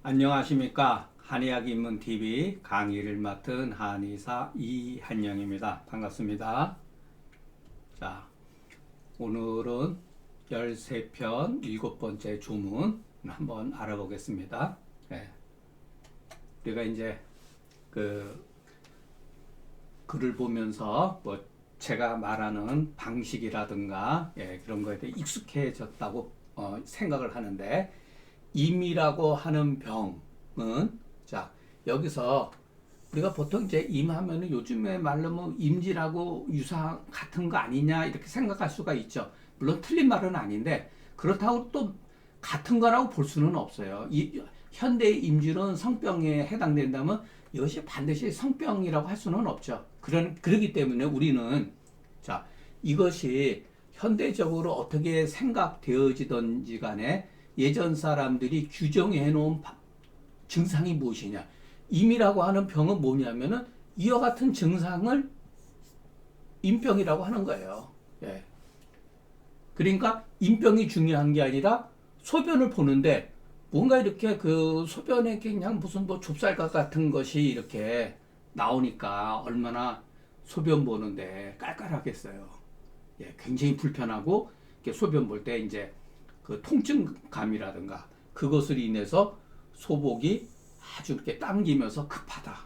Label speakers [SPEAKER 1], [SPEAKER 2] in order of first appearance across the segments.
[SPEAKER 1] 안녕하십니까. 한의학입문TV 강의를 맡은 한의사 이한영입니다. 반갑습니다. 자, 오늘은 13편 7번째 주문 한번 알아보겠습니다. 우리가 이제 그 글을 보면서 뭐 제가 말하는 방식이라든가 그런 거에 대해 익숙해졌다고 생각을 하는데, 임이라고 하는 병은, 자, 여기서 우리가 보통 이제 임하면은 요즘에 말로 뭐 임지라고 유사 같은 거 아니냐 이렇게 생각할 수가 있죠. 물론 틀린 말은 아닌데, 그렇다고 또 같은 거라고 볼 수는 없어요. 현대의 임질은 성병에 해당된다면 이것이 반드시 성병이라고 할 수는 없죠. 그러기 때문에 우리는, 자, 이것이 현대적으로 어떻게 생각되어지던지 간에 예전 사람들이 규정해 놓은 증상이 무엇이냐. 임이라고 하는 병은 뭐냐면은 이와 같은 증상을 임병이라고 하는 거예요. 그러니까 임병이 중요한 게 아니라 소변을 보는데 뭔가 이렇게 그 소변에 그냥 무슨 뭐 좁쌀각 같은 것이 이렇게 나오니까 얼마나 소변 보는데 깔깔하겠어요. 굉장히 불편하고, 소변 볼 때 이제 그 통증감이라든가 그것을 인해서 소복이 아주 이렇게 당기면서 급하다.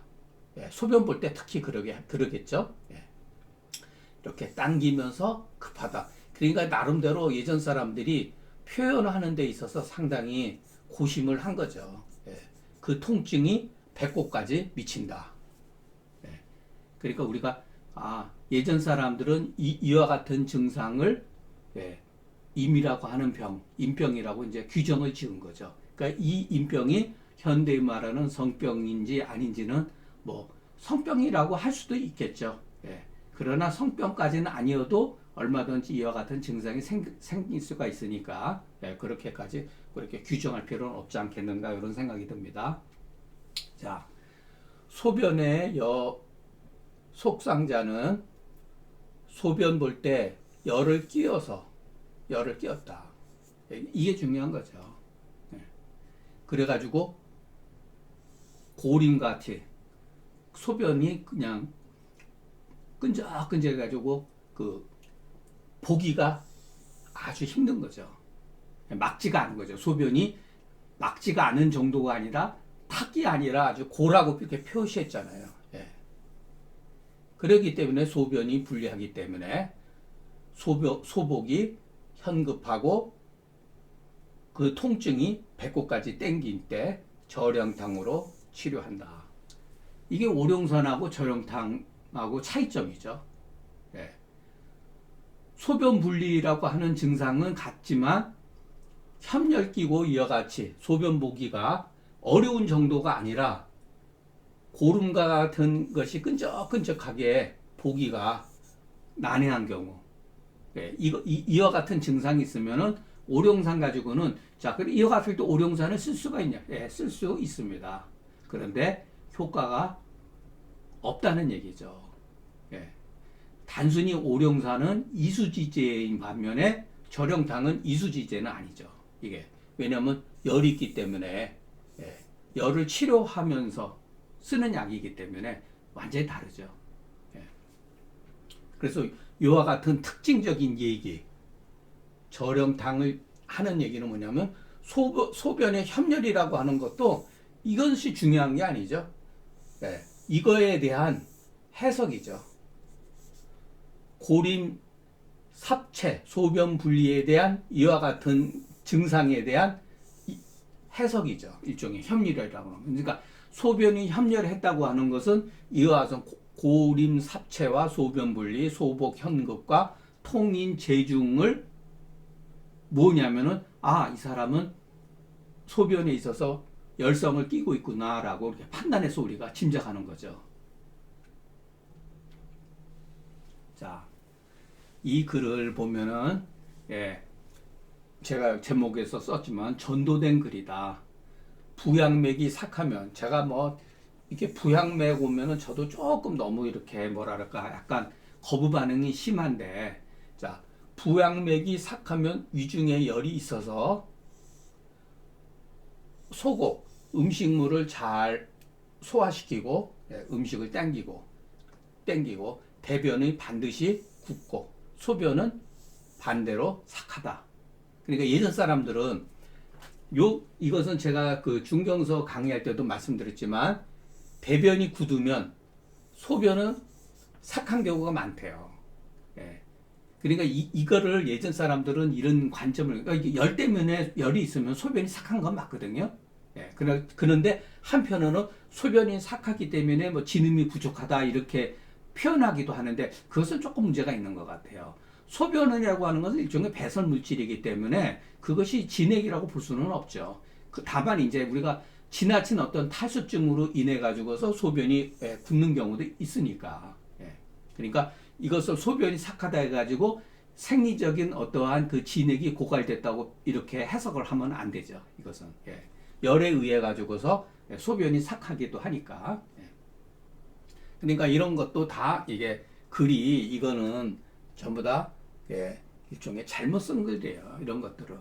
[SPEAKER 1] 소변 볼 때 특히 그러겠죠. 이렇게 당기면서 급하다. 그러니까 나름대로 예전 사람들이 표현하는 데 있어서 상당히 고심을 한 거죠. 그 통증이 배꼽까지 미친다. 그러니까 우리가 예전 사람들은 이와 같은 증상을 임이라고 하는 병, 임병이라고 이제 규정을 지은 거죠. 그러니까 이 임병이 현대에 말하는 성병인지 아닌지는 뭐 성병이라고 할 수도 있겠죠. 그러나 성병까지는 아니어도 얼마든지 이와 같은 증상이 생길 수가 있으니까 그렇게까지 그렇게 규정할 필요는 없지 않겠는가, 이런 생각이 듭니다. 자, 소변의 속상자는 소변 볼 때 열을 끼웠다. 이게 중요한 거죠. 그래가지고 고림같이 소변이 그냥 끈적끈적해가지고 그 보기가 아주 힘든 거죠. 막지가 않은 거죠. 소변이 막지가 않은 정도가 아니라 탁이 아니라 아주 고라고 이렇게 표시했잖아요. 그렇기 때문에 소변이 불리하기 때문에 소복이 현급하고 그 통증이 배꼽까지 땡길 때 절영탕으로 치료한다. 이게 오룡산하고 절영탕하고 차이점이죠. 소변 분리라고 하는 증상은 같지만 협렬 끼고 이와 같이 소변 보기가 어려운 정도가 아니라 고름과 같은 것이 끈적끈적하게 보기가 난해한 경우, 이와 같은 증상이 있으면은 오룡산 가지고는, 자, 그럼 이와 같을 때 오룡산을 쓸 수가 있냐? 쓸 수 있습니다. 그런데 효과가 없다는 얘기죠. 단순히 오룡산은 이수지제인 반면에 절영탕은 이수지제는 아니죠. 이게 왜냐하면 열이 있기 때문에, 열을 치료하면서 쓰는 약이기 때문에 완전히 다르죠. 그래서 이와 같은 특징적인 얘기, 절영탕을 하는 얘기는 뭐냐면 소변의 협렬이라고 하는 것도 이것이 중요한 게 아니죠. 이거에 대한 해석이죠. 고림 삽체, 소변 분리에 대한 이와 같은 증상에 대한 해석이죠. 일종의 협렬이라고 하는. 그러니까 소변이 협렬했다고 하는 것은 이와 같은 고림 삽체와 소변 분리, 소복 현급과 통인 재중을 뭐냐면은, 이 사람은 소변에 있어서 열성을 띠고 있구나라고 이렇게 판단해서 우리가 짐작하는 거죠. 자, 이 글을 보면은, 제가 제목에서 썼지만 전도된 글이다. 부양맥이 삭하면, 제가 뭐 이렇게 부양맥 오면은 저도 조금 너무 이렇게 뭐랄까 약간 거부 반응이 심한데, 자, 부양맥이 삭하면 위중에 열이 있어서 소곡, 음식물을 잘 소화시키고 음식을 땡기고 대변이 반드시 굳고 소변은 반대로 삭하다. 그러니까 예전 사람들은 이것은 제가 그 중경서 강의할 때도 말씀드렸지만 대변이 굳으면 소변은 삭한 경우가 많대요. 예. 그러니까 이거를 예전 사람들은 이런 관점을 그러니까 열 때문에 열이 있으면 소변이 삭한 건 맞거든요. 예. 그런데 한편으로는 소변이 삭하기 때문에 뭐 진음이 부족하다 이렇게 표현하기도 하는데 그것은 조금 문제가 있는 것 같아요. 소변이라고 하는 것은 일종의 배설 물질이기 때문에 그것이 진액이라고 볼 수는 없죠. 다만 이제 우리가 지나친 어떤 탈수증으로 인해 가지고서 소변이 굳는 경우도 있으니까. 그러니까 이것을 소변이 삭하다 해가지고 생리적인 어떠한 그 진액이 고갈됐다고 이렇게 해석을 하면 안 되죠. 이것은 열에 의해 가지고서 소변이 삭하기도 하니까. 그러니까 이런 것도 다 이게 이거는 전부 다 일종의 잘못 쓴 글이에요. 이런 것들은.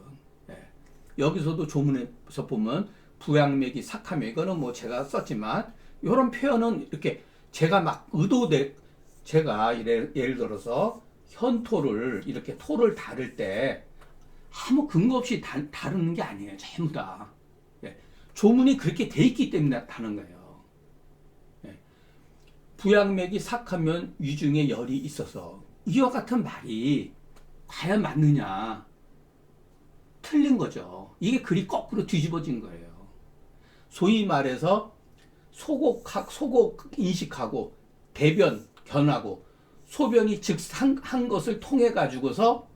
[SPEAKER 1] 여기서도 조문에서 보면 부양맥이 삭하며 이거는 뭐 제가 썼지만 이런 표현은 이렇게 제가 막 제가 예를 들어서 현토를 이렇게 토를 다룰 때 아무 근거 없이 다루는 게 아니에요. 전부 다. 조문이 그렇게 돼 있기 때문에 다는 거예요. 부양맥이 삭하면 위중에 열이 있어서 이와 같은 말이 과연 맞느냐? 틀린 거죠. 이게 글이 거꾸로 뒤집어진 거예요. 소위 말해서 소곡 인식하고 대변 견하고 소변이 즉한 것을 통해 가지고서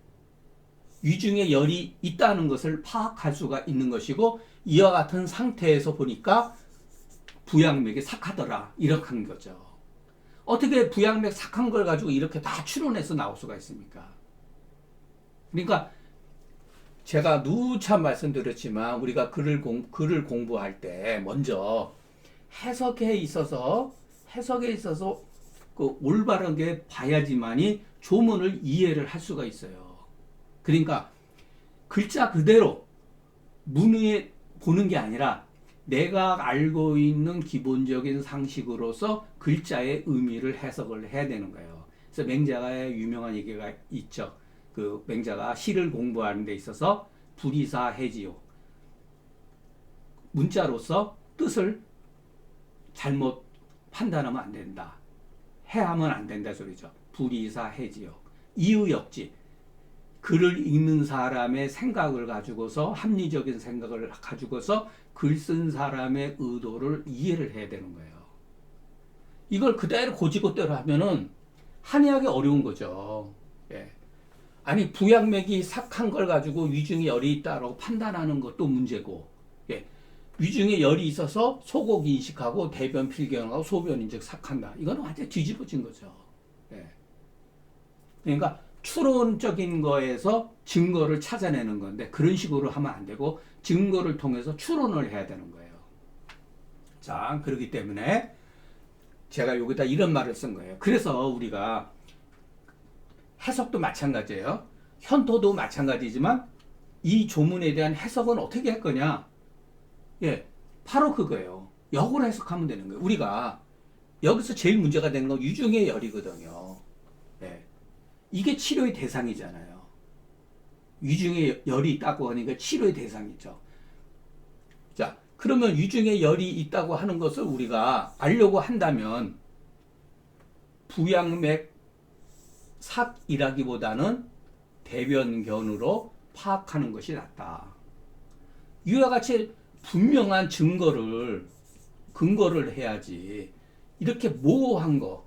[SPEAKER 1] 위중에 열이 있다는 것을 파악할 수가 있는 것이고 이와 같은 상태에서 보니까 부양맥이 삭하더라 이렇게 한 거죠. 어떻게 부양맥 삭한 걸 가지고 이렇게 다 추론해서 나올 수가 있습니까? 그러니까 제가 누차 말씀드렸지만 우리가 글을 공부할 때 먼저 해석에 있어서 그 올바르게 봐야지만이 조문을 이해를 할 수가 있어요. 그러니까 글자 그대로 문의에 보는 게 아니라 내가 알고 있는 기본적인 상식으로서 글자의 의미를 해석을 해야 되는 거예요. 그래서 맹자의 유명한 얘기가 있죠. 그 맹자가 시를 공부하는 데 있어서 불이사해지요. 문자로서 뜻을 잘못 판단하면 안 된다. 해하면 안 된다 소리죠. 불이사해지요. 이의역지. 글을 읽는 사람의 생각을 가지고서 합리적인 생각을 가지고서 글 쓴 사람의 의도를 이해를 해야 되는 거예요. 이걸 그대로 고지고대로 하면은 한의하기 어려운 거죠. 아니 부양맥이 삭한 걸 가지고 위중에 열이 있다라고 판단하는 것도 문제고 위중에 열이 있어서 소곡 인식하고 대변 필경하고 소변인 즉 삭한다. 이거는 완전히 뒤집어진 거죠. 그러니까 추론적인 거에서 증거를 찾아내는 건데 그런 식으로 하면 안 되고 증거를 통해서 추론을 해야 되는 거예요. 자, 그렇기 때문에 제가 여기다 이런 말을 쓴 거예요. 그래서 우리가 해석도 마찬가지예요. 현토도 마찬가지지만 이 조문에 대한 해석은 어떻게 할 거냐? 바로 그거예요. 역으로 해석하면 되는 거예요. 우리가 여기서 제일 문제가 되는 건 위중의 열이거든요. 이게 치료의 대상이잖아요. 위중에 열이 있다고 하니까 치료의 대상이죠. 자, 그러면 위중에 열이 있다고 하는 것을 우리가 알려고 한다면 부양맥 삭이라기보다는 대변견으로 파악하는 것이 낫다. 이와 같이 분명한 근거를 해야지. 이렇게 모호한 거,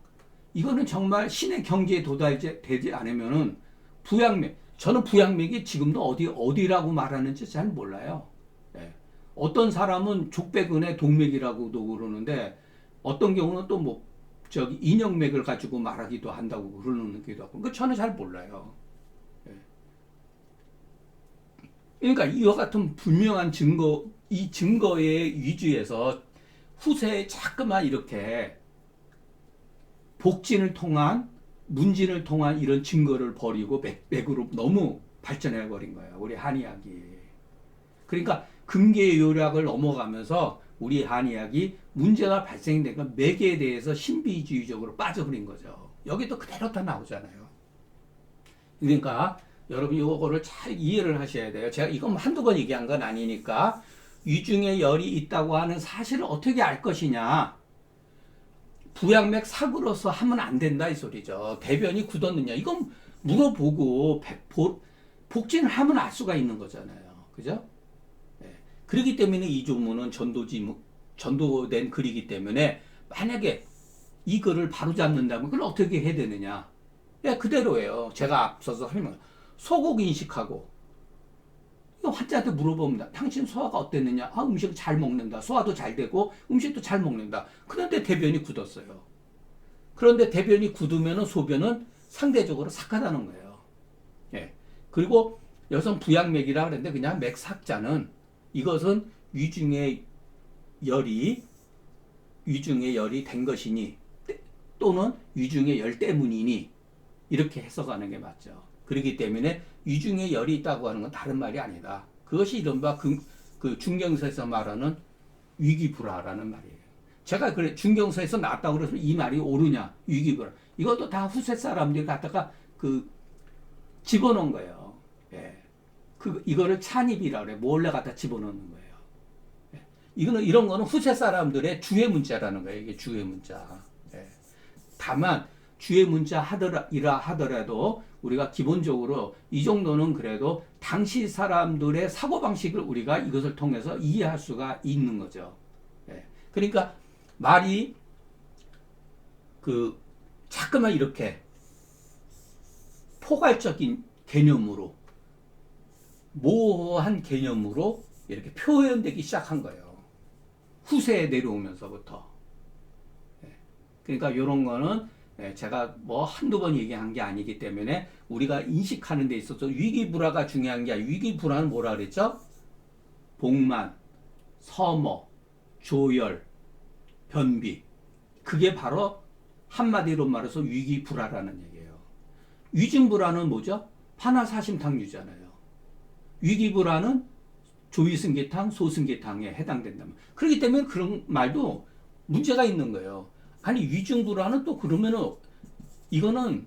[SPEAKER 1] 이거는 정말 신의 경지에 도달되지 않으면은 저는 부양맥이 지금도 어디라고 말하는지 잘 몰라요. 어떤 사람은 족백은의 동맥이라고도 그러는데 어떤 경우는 또 뭐 인형맥을 가지고 말하기도 한다고 그러는 기도 하고, 그 저는 잘 몰라요. 그러니까 이와 같은 분명한 이 증거의 위주에서 후세에 자꾸만 이렇게 복진을 통한 문진을 통한 이런 증거를 버리고 맥으로 너무 발전해 버린 거예요. 우리 한의학이. 그러니까 금계의 요락을 넘어가면서 우리 한의학이 문제가 발생된 건 맥에 대해서 신비주의적으로 빠져버린 거죠. 여기도 그대로 다 나오잖아요. 그러니까 여러분 이거를 잘 이해를 하셔야 돼요. 제가 이건 한두 번 얘기한 건 아니니까 위중에 열이 있다고 하는 사실을 어떻게 알 것이냐. 부양맥 사고로서 하면 안 된다 이 소리죠. 대변이 굳었느냐. 이건 물어보고 복진을 하면 알 수가 있는 거잖아요. 그죠? 네. 그렇기 때문에 이 조문은 전도된 글이기 때문에 만약에 이 글을 바로 잡는다면 그걸 어떻게 해야 되느냐. 예, 그대로예요. 제가 앞서서 설명. 소고 인식하고 환자한테 물어봅니다. 당신 소화가 어땠느냐? 아, 음식 잘 먹는다. 소화도 잘 되고 음식도 잘 먹는다. 그런데 대변이 굳었어요. 그런데 대변이 굳으면 소변은 상대적으로 삭하다는 거예요. 예. 그리고 여성 부양맥이라 그랬는데 그냥 맥삭자는 이것은 위중의 열이 된 것이니 또는 위중의 열 때문이니 이렇게 해석하는 게 맞죠. 그렇기 때문에 위중에 열이 있다고 하는 건 다른 말이 아니다. 그것이 이른바 그 중경서에서 말하는 위기불화라는 말이에요. 제가 그래 중경서에서 나왔다고 그래서 이 말이 옳으냐 위기불화. 이것도 다 후세 사람들이 갖다가 집어넣은 거예요. 예. 이거를 찬입이라 그래. 몰래 갖다 집어넣는 거예요. 예. 이런 거는 후세 사람들의 주의 문자라는 거예요. 이게 주의 문자. 예. 다만 주의 문자 하더라도 우리가 기본적으로 이 정도는 그래도 당시 사람들의 사고방식을 우리가 이것을 통해서 이해할 수가 있는 거죠. 예. 그러니까 말이 자꾸만 이렇게 포괄적인 개념으로 모호한 개념으로 이렇게 표현되기 시작한 거예요. 후세에 내려오면서부터. 예. 그러니까 이런 거는 제가 한두 번 얘기한 게 아니기 때문에 우리가 인식하는 데 있어서 위기불화가 중요한 게 아니라 위기불화는 뭐라 그랬죠? 복만, 서머, 조열, 변비. 그게 바로 한마디로 말해서 위기불화라는 얘기예요. 위중불화는 뭐죠? 판화사심탕류잖아요. 위기불화는 조위승계탕, 소승계탕에 해당된다면. 그렇기 때문에 그런 말도 문제가 있는 거예요. 아니 위중불화는 또 그러면은 이거는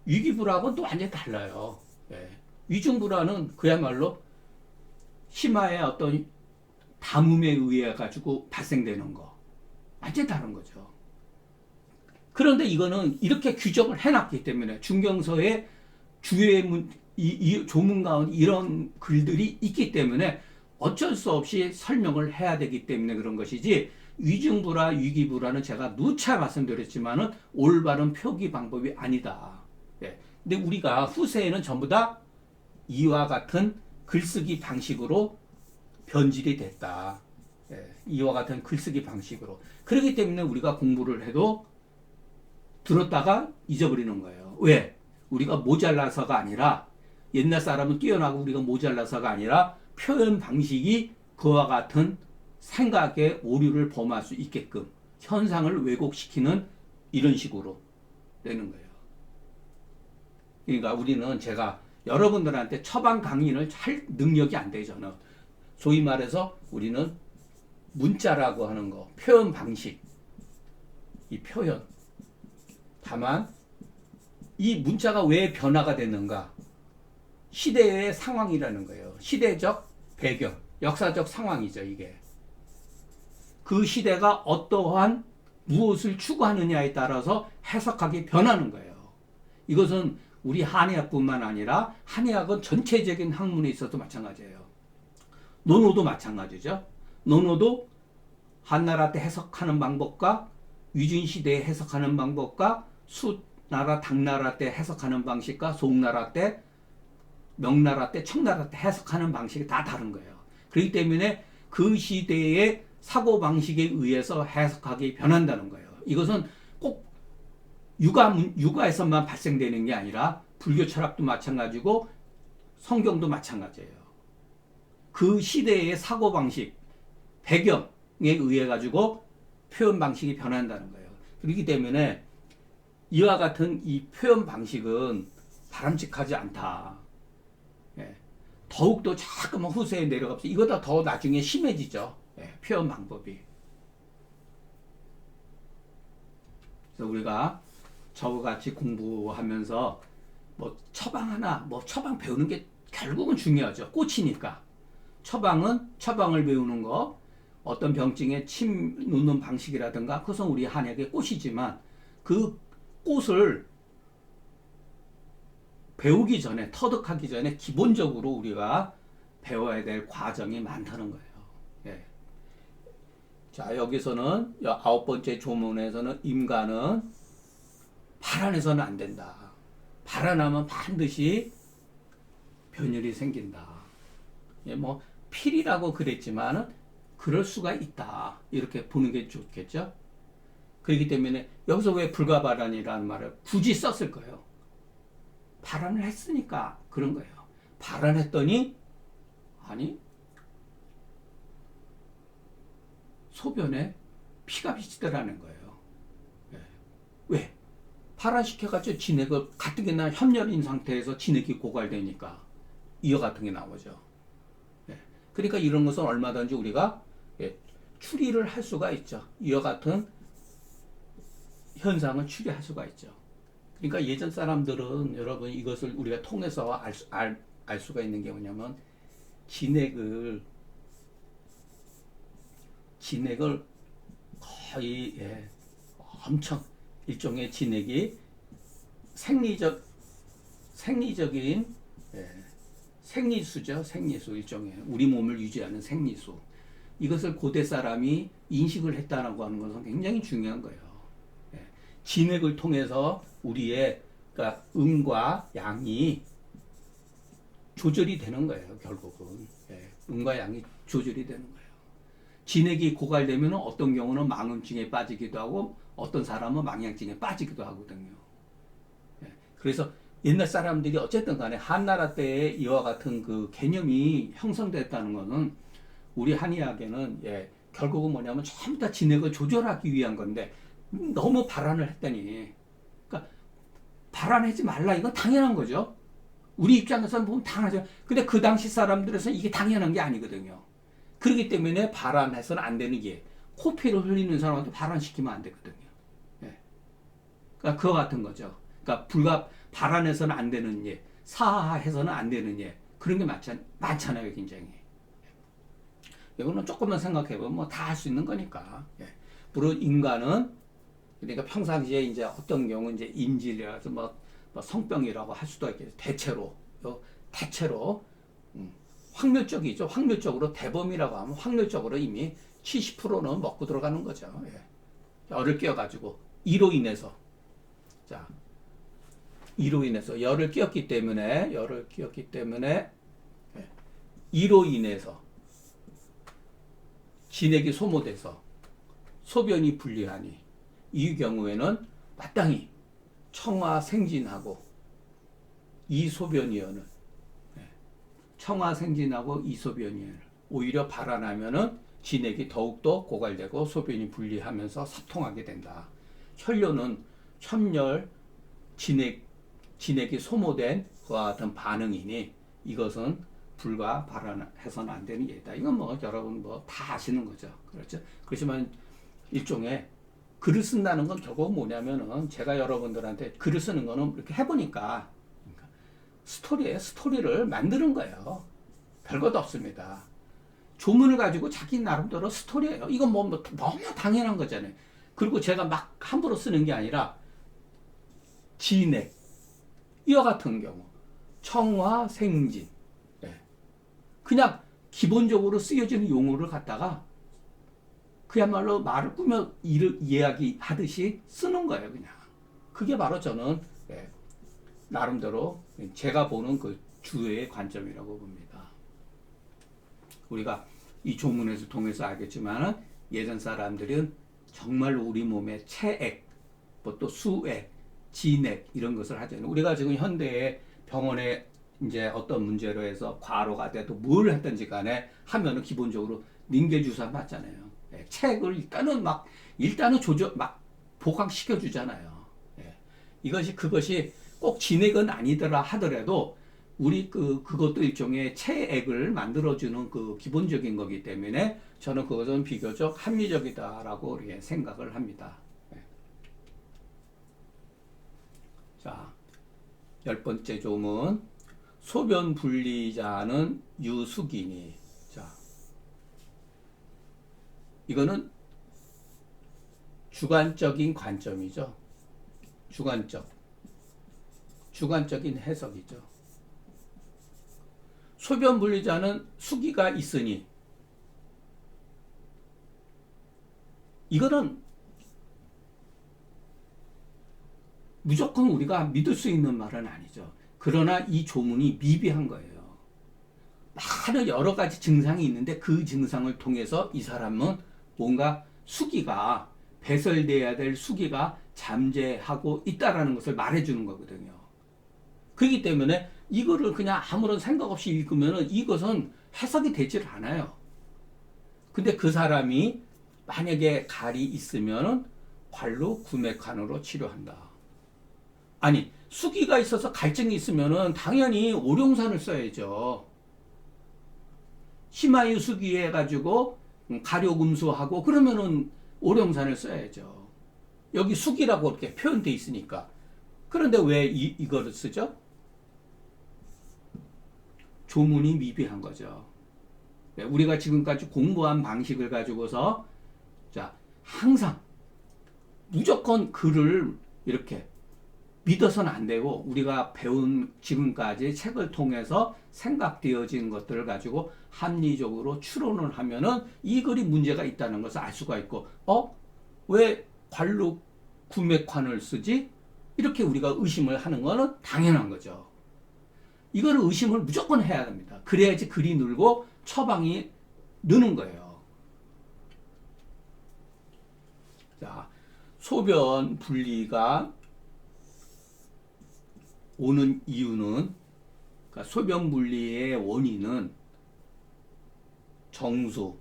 [SPEAKER 1] 위기불화하고는 또 완전히 달라요. 예. 위중불화는 그야말로 심화의 어떤 담음에 의해 가지고 발생되는 거 완전히 다른 거죠. 그런데 이거는 이렇게 규정을 해놨기 때문에 중경서에 이 조문 가운데 이런 글들이 있기 때문에 어쩔 수 없이 설명을 해야 되기 때문에 그런 것이지. 위중불화, 위기불화는 제가 누차 말씀드렸지만은 올바른 표기 방법이 아니다. 예. 근데 우리가 후세에는 전부 다 이와 같은 글쓰기 방식으로 변질이 됐다. 예. 이와 같은 글쓰기 방식으로. 그렇기 때문에 우리가 공부를 해도 들었다가 잊어버리는 거예요. 왜? 우리가 모자라서가 아니라 옛날 사람은 뛰어나고 우리가 모자라서가 아니라 표현 방식이 그와 같은 생각의 오류를 범할 수 있게끔 현상을 왜곡시키는 이런 식으로 되는 거예요. 그러니까 우리는 제가 여러분들한테 처방 강의를 할 능력이 안 돼요. 저는 소위 말해서 우리는 문자라고 하는 거, 표현 방식, 이 표현. 다만 이 문자가 왜 변화가 됐는가? 시대의 상황이라는 거예요. 시대적 배경, 역사적 상황이죠, 이게. 그 시대가 어떠한 무엇을 추구하느냐에 따라서 해석하기 변하는 거예요. 이것은 우리 한의학뿐만 아니라 한의학은 전체적인 학문에 있어도 마찬가지예요. 논어도 마찬가지죠. 논어도 한나라 때 해석하는 방법과 위준시대에 해석하는 방법과 수나라, 당나라 때 해석하는 방식과 송나라 때, 명나라 때, 청나라 때 해석하는 방식이 다 다른 거예요. 그렇기 때문에 그 시대의 사고방식에 의해서 해석하기 변한다는 거예요. 이것은 꼭 육아에서만 발생되는 게 아니라 불교 철학도 마찬가지고 성경도 마찬가지예요. 그 시대의 사고방식, 배경에 의해 가지고 표현 방식이 변한다는 거예요. 그렇기 때문에 이와 같은 이 표현 방식은 바람직하지 않다. 예. 더욱더 자꾸만 후세에 내려가면서 이거다 더 나중에 심해지죠. 예, 표현 방법이. 그래서 우리가 저와 같이 공부하면서 뭐 처방 하나, 뭐 처방 배우는 게 결국은 중요하죠. 꽃이니까. 처방을 배우는 거, 어떤 병증에 침 놓는 방식이라든가, 그것은 우리 한약의 꽃이지만 그 꽃을 배우기 전에, 터득하기 전에 기본적으로 우리가 배워야 될 과정이 많다는 거예요. 예. 자, 여기서는 9번째 조문에서는 임가는 발안해서는 안 된다. 발안하면 반드시 변열이 생긴다. 예, 뭐 필이라고 그랬지만은 그럴 수가 있다. 이렇게 보는 게 좋겠죠. 그렇기 때문에 여기서 왜 불가발안이라는 말을 굳이 썼을 거예요. 발안을 했으니까 그런 거예요. 발안했더니 아니 소변에 피가 비치더라는 거예요. 예. 왜? 발안시켜가지고 진액을 같은 게 협렬인 상태에서 진액이 고갈되니까 이어 같은 게 나오죠. 예. 그러니까 이런 것은 얼마든지 우리가 추리를 할 수가 있죠. 이와 같은 현상을 추리할 수가 있죠. 그러니까 예전 사람들은 여러분 이것을 우리가 통해서 알 수가 있는 게 뭐냐면 진액을 거의 엄청 일종의 진액이 생리적인 생리수죠. 생리수 일종의 우리 몸을 유지하는 생리수. 이것을 고대 사람이 인식을 했다라고 하는 것은 굉장히 중요한 거예요. 진액을 통해서 우리의 그러니까 음과 양이 조절이 되는 거예요. 결국은 음과 양이 조절이 되는 거예요. 진액이 고갈되면 어떤 경우는 망음증에 빠지기도 하고 어떤 사람은 망향증에 빠지기도 하거든요. 그래서 옛날 사람들이 어쨌든 간에 한나라 때에 이와 같은 그 개념이 형성됐다는 것은 우리 한의학에는 결국은 뭐냐면 전부 다 진액을 조절하기 위한 건데 너무 발안을 했더니 그러니까 발안하지 말라 이건 당연한 거죠. 우리 입장에서는 보면 당연하죠. 근데 그 당시 사람들에서는 이게 당연한 게 아니거든요. 그렇기 때문에 발안해서는 안 되는 게 코피를 흘리는 사람한테 발안시키면 안 되거든요. 그러니까 그와 같은 거죠. 그러니까 발안해서는 안 되는 예, 사하해서는 안 되는 예, 그런 게 많잖아요, 굉장히. 이거는 조금만 생각해보면 뭐 다 할 수 있는 거니까. 물론 인간은 그러니까 평상시에 이제 어떤 경우 이제 인질이라서 뭐 성병이라고 할 수도 있겠죠. 대체로 확률적이죠. 확률적으로 대범이라고 하면 확률적으로 이미 70%는 먹고 들어가는 거죠. 열을 끼워가지고 이로 인해서 열을 끼웠기 때문에 이로 인해서 진액이 소모돼서 소변이 불리하니 이 경우에는 마땅히 청화생진하고 이소변이어는 오히려 발안하면은 진액이 더욱더 고갈되고 소변이 분리하면서 사통하게 된다. 혈뇨는 첨열 진액이 소모된 그와 같은 반응이니 이것은 불과 발안해서는 안 되는 예다. 이건 뭐 여러분 뭐 다 아시는 거죠. 그렇죠? 그렇지만 일종의 글을 쓴다는 건 결국 뭐냐면은 제가 여러분들한테 글을 쓰는 거는 이렇게 해보니까 스토리를 만드는 거예요. 별것도 없습니다. 조문을 가지고 자기 나름대로 스토리예요. 이건 뭐 너무 당연한 거잖아요. 그리고 제가 막 함부로 쓰는 게 아니라 진액 이와 같은 경우 청화생진 그냥 기본적으로 쓰여지는 용어를 갖다가 그야말로 말을 꾸며 이야기하듯이 쓰는 거예요. 그냥 그게 바로 저는 나름대로 제가 보는 그 주의 관점이라고 봅니다. 우리가 이 조문에서 통해서 알겠지만 예전 사람들은 정말로 우리 몸에 체액, 또 수액, 진액 이런 것을 하잖아요. 우리가 지금 현대에 병원에 이제 어떤 문제로 해서 과로가 돼도 뭘 했든지 간에 하면은 기본적으로 링겔 주사 맞잖아요. 체액을 일단은 보강시켜 주잖아요. 그것이 꼭 진액은 아니더라 하더라도 우리 그것도 일종의 체액을 만들어주는 그 기본적인 거기 때문에 저는 그것은 비교적 합리적이다라고 이렇게 생각을 합니다. 네. 자, 10번째 조문. 소변 분리자는 유숙이니. 자, 이거는 주관적인 관점이죠. 주관적인 해석이죠. 소변 분리자는 수기가 있으니. 이거는 무조건 우리가 믿을 수 있는 말은 아니죠. 그러나 이 조문이 미비한 거예요. 많은 여러 가지 증상이 있는데 그 증상을 통해서 이 사람은 뭔가 수기가 배설돼야 될 수기가 잠재하고 있다라는 것을 말해주는 거거든요. 그렇기 때문에 이거를 그냥 아무런 생각 없이 읽으면 이것은 해석이 되질 않아요. 근데 그 사람이 만약에 갈이 있으면 관로 구맥환으로 치료한다. 아니, 수기가 있어서 갈증이 있으면 당연히 오룡산을 써야죠. 심하유 수기 해가지고 가료금수하고 그러면은 오룡산을 써야죠. 여기 수기라고 이렇게 표현돼 있으니까. 그런데 왜 이거를 쓰죠? 조문이 미비한 거죠. 우리가 지금까지 공부한 방식을 가지고서 자, 항상 무조건 글을 이렇게 믿어서는 안 되고 우리가 배운 지금까지 책을 통해서 생각되어진 것들을 가지고 합리적으로 추론을 하면은 이 글이 문제가 있다는 것을 알 수가 있고 왜 관록 구맥환을 쓰지? 이렇게 우리가 의심을 하는 거는 당연한 거죠. 이거는 의심을 무조건 해야 됩니다. 그래야지 글이 늘고 처방이 느는 거예요. 자, 소변 분리가 오는 이유는, 그러니까 소변 분리의 원인은 정수,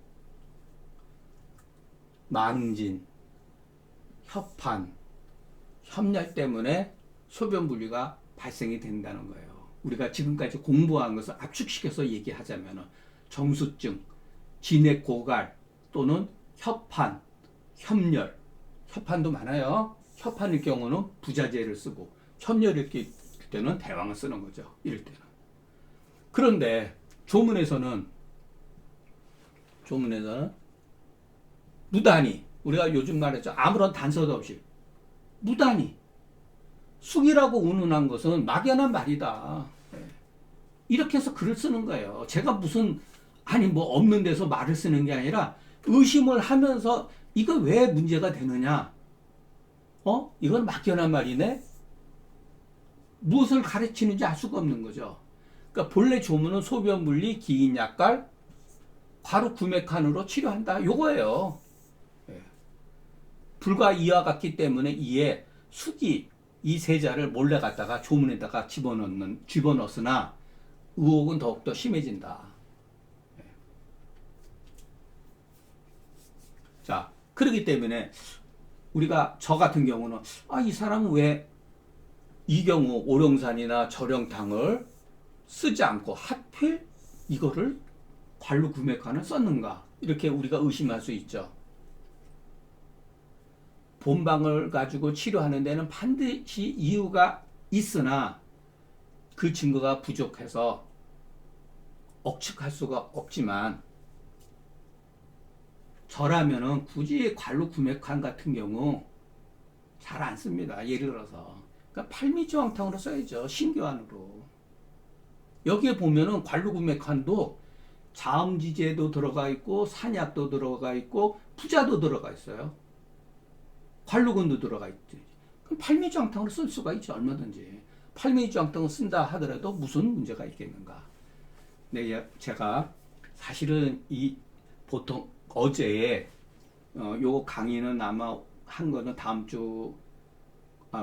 [SPEAKER 1] 망진, 협판, 협렬 때문에 소변 분리가 발생이 된다는 거예요. 우리가 지금까지 공부한 것을 압축시켜서 얘기하자면 정수증, 진액 고갈 또는 협판, 협렬, 협판도 많아요. 협판일 경우는 부자재를 쓰고 협렬일 때는 대왕을 쓰는 거죠. 이럴 때는. 그런데 조문에서는 무단히, 우리가 요즘 말했죠. 아무런 단서도 없이 무단히 숙이라고 운운한 것은 막연한 말이다. 이렇게 해서 글을 쓰는 거예요. 제가 무슨 뭐 없는 데서 말을 쓰는 게 아니라 의심을 하면서 이거 왜 문제가 되느냐? 이건 막연한 말이네. 무엇을 가르치는지 알 수가 없는 거죠. 그러니까 본래 조문은 소변 분리, 기인 약갈, 과로 구맥환으로 치료한다. 요거예요. 불과 이와 같기 때문에 이에 수기 이 세자를 몰래 갖다가 조문에다가 집어넣었으나 의혹은 더욱더 심해진다. 자, 그렇기 때문에 우리가 저 같은 경우는 이 사람은 왜 이 경우 오룡산이나 절영탕을 쓰지 않고 하필 이거를 관루구맥환을 썼는가, 이렇게 우리가 의심할 수 있죠. 본방을 가지고 치료하는 데는 반드시 이유가 있으나 그 증거가 부족해서 억측할 수가 없지만, 저라면은 굳이 관루구맥환 같은 경우 잘 안 씁니다. 예를 들어서 그러니까 팔미주황탕으로 써야죠. 신교안으로. 여기에 보면은 관루구맥환도 자음지제도 들어가 있고 산약도 들어가 있고 부자도 들어가 있어요. 관루근도 들어가 있지. 그럼 팔미주황탕으로 쓸 수가 있죠. 얼마든지. 팔미주황탕을 쓴다 하더라도 무슨 문제가 있겠는가. 네, 제가 사실은 보통 어제 요 강의는 아마 한 거는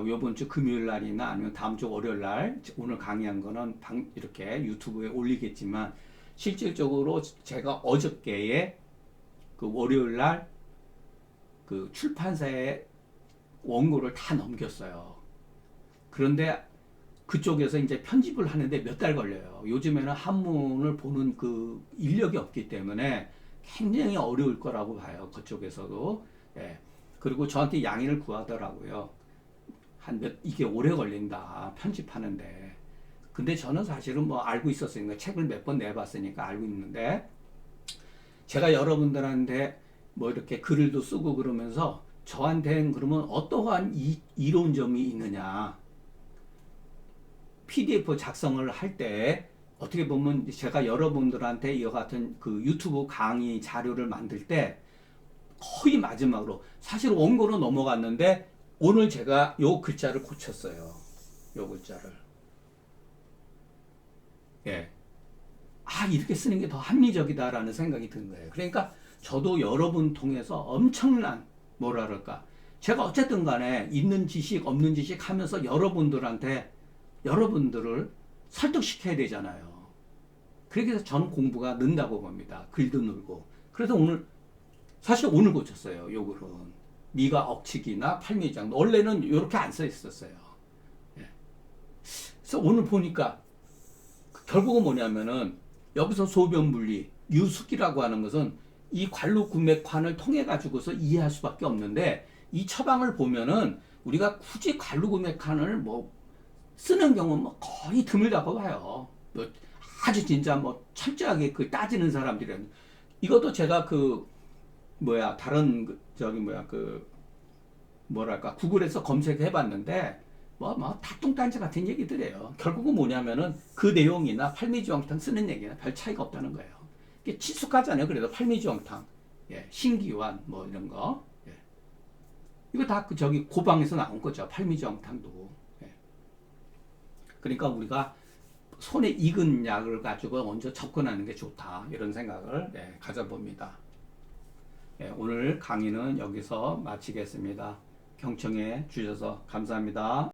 [SPEAKER 1] 요번 주 금요일 날이나 아니면 다음 주 월요일 날, 오늘 강의한 거는 이렇게 유튜브에 올리겠지만, 실질적으로 제가 어저께에 그 월요일 날 그 출판사에 원고를 다 넘겼어요. 그런데 그쪽에서 이제 편집을 하는데 몇 달 걸려요. 요즘에는 한문을 보는 그 인력이 없기 때문에 굉장히 어려울 거라고 봐요. 그쪽에서도. 예. 그리고 저한테 양해를 구하더라고요. 이게 오래 걸린다. 편집하는데. 근데 저는 사실은 뭐 알고 있었으니까 책을 몇 번 내봤으니까 알고 있는데 제가 여러분들한테 뭐 이렇게 글을도 쓰고 그러면서 저한테는 그러면 어떠한 이로운 점이 있느냐. PDF 작성을 할 때 어떻게 보면 제가 여러분들한테 이와 같은 그 유튜브 강의 자료를 만들 때 거의 마지막으로 사실 원고로 넘어갔는데 오늘 제가 요 글자를 고쳤어요. 요 글자를. 예. 아, 이렇게 쓰는 게 더 합리적이다라는 생각이 드는 거예요. 그러니까 저도 여러분 통해서 엄청난 뭐라 그럴까. 제가 어쨌든 간에 있는 지식, 없는 지식 하면서 여러분들을 설득시켜야 되잖아요. 그래서 저는 공부가 는다고 봅니다. 글도 늘고. 그래서 사실 오늘 고쳤어요. 요 글은. 미가 억치기나 팔미장. 원래는 이렇게 안 써 있었어요. 예. 그래서 오늘 보니까 결국은 뭐냐면은 여기서 소변분리, 유숙이라고 하는 것은 이 관루구맥환을 통해 가지고서 이해할 수밖에 없는데 이 처방을 보면은 우리가 굳이 관루구맥환을 뭐 쓰는 경우는 뭐 거의 드물다고 봐요. 뭐 아주 진짜 뭐 철저하게 그 따지는 사람들은 이것도 제가 다른 뭐랄까 구글에서 검색해 봤는데 다 뚱딴지 같은 얘기들이에요. 결국은 뭐냐면은 그 내용이나 팔미지왕탕 쓰는 얘기나 별 차이가 없다는 거예요. 이게 친숙하잖아요. 그래도 팔미지왕탕, 예, 신기환 뭐 이런 거, 예. 이거 다 고방에서 나온 거죠. 팔미지왕탕도. 예. 그러니까 우리가 손에 익은 약을 가지고 먼저 접근하는 게 좋다 이런 생각을 가져봅니다. 예, 오늘 강의는 여기서 마치겠습니다. 경청해 주셔서 감사합니다.